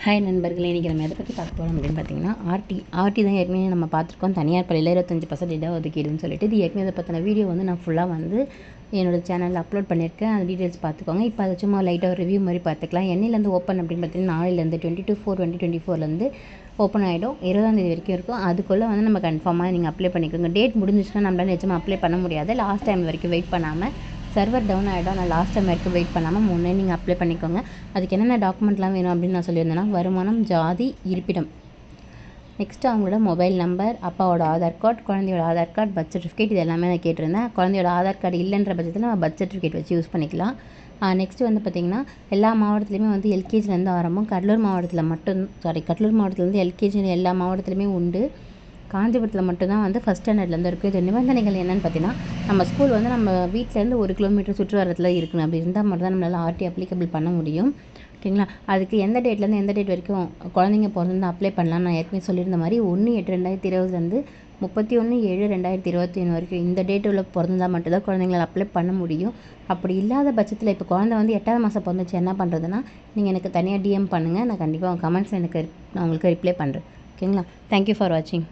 Hi நண்பர்களே, இன்றைக்கி நம்ம எதை பற்றி பார்க்க போகிறோம் அப்படின்னு பார்த்தீங்கன்னா ஆர்டி தான் ஏற்கனவே நம்ம பார்த்துருக்கோம். தனியார் பள்ளியில் 25% இடம் ஒதுக்கீடுன்னு சொல்லிட்டு இது ஏற்கனவே அதை பற்றின வீடியோ நான் ஃபுல்லாக என்னோடய சேனலில் அப்லோட் பண்ணியிருக்கேன். அந்த டீட்டெயில்ஸ் பார்த்துக்கோங்க. இப்போ அதை சும்மா லைட்டாக ஒரு ரிவ்யூ மாதிரி பார்த்துக்கலாம். என்னையிலேருந்து ஓப்பன் அப்படின்னு பார்த்தீங்கன்னா நாளையிலேருந்து 22/4/2024 ஓப்பன் ஆகிடும். 20ஆம் தேதி வரைக்கும் இருக்கும். அதுக்குள்ளே நம்ம கன்ஃபார்மாக நீங்கள் அப்ளை பண்ணிக்கோங்க. டேட் முடிஞ்சிச்சுன்னா நம்மளால் நிச்சயமாக அப்ளை பண்ண முடியாது. லாஸ்ட் டைம் வரைக்கும் வெயிட் பண்ணாமல் சர்வர் டவுன் ஆகிடும். நான் லாஸ்ட் டைம் வரைக்கும் வெயிட் பண்ணாமல் முன்னே நீங்கள் அப்ளை பண்ணிக்கோங்க. அதுக்கு என்னென்ன டாக்குமெண்ட்லாம் வேணும் அப்படின்னு நான் சொல்லியிருந்தேன்னா, வருமானம், ஜாதி, இருப்பிடம், நெக்ஸ்ட்டு அவங்களோட மொபைல் நம்பர், அப்பாவோட ஆதார் கார்டு, குழந்தையோட ஆதார் கார்டு, பர்த் சர்டிஃபிகேட், இது எல்லாமே நான் கேட்டிருந்தேன். குழந்தையோட ஆதார் கார்டு இல்லைன்ற பட்சத்தில் நம்ம பர்த் சர்டிஃபிகேட் வச்சு யூஸ் பண்ணிக்கலாம். நெக்ஸ்ட்டு பார்த்திங்கன்னா எல்லா மாவட்டத்துலேயுமே எல்கேஜிலேருந்து ஆரம்பம். கடலூர் மாவட்டத்துலேருந்து எல்கேஜி எல்லா மாவட்டத்துலேயுமே உண்டு. காஞ்சிபுரத்தில் மட்டும்தான் ஃபஸ்ட் ஸ்டாண்டர்ட்லேருந்து இருக்குது. இது நிபந்தனைகள் என்னென்னு பார்த்தீங்கன்னா, நம்ம ஸ்கூல் நம்ம வீட்டிலேருந்து 1 கிலோமீட்டர் சுற்றுவரத்தில் இருக்கணும். அப்படி இருந்தால் மட்டும் தான் நம்மளால் ஆர்டி அப்ளிகபிள் பண்ண முடியும். ஓகேங்களா? அதுக்கு எந்த டேட்லேருந்து எந்த டேட் வரைக்கும் குழந்தைங்க பிறந்து அப்ளை பண்ணலாம்னு நான் ஏற்கனவே சொல்லியிருந்த மாதிரி 1/8/2020 31/7/2021 வரைக்கும் இந்த டேட் உள்ள பிறந்தால் மட்டும்தான் குழந்தைங்களால் அப்ளை பண்ண முடியும். அப்படி இல்லாத பட்சத்தில் இப்போ குழந்தை 8ஆவது மாதம் பிறந்துச்சு என்ன பண்ணுறதுன்னா, நீங்கள் எனக்கு தனியாக டிஎம் பண்ணுங்கள். நான் கண்டிப்பாக உங்கள் கமெண்ட்ஸில் நான் உங்களுக்கு ரிப்ளை பண்ணுறேன். ஓகேங்களா? தேங்க்யூ ஃபார் வாட்சிங்.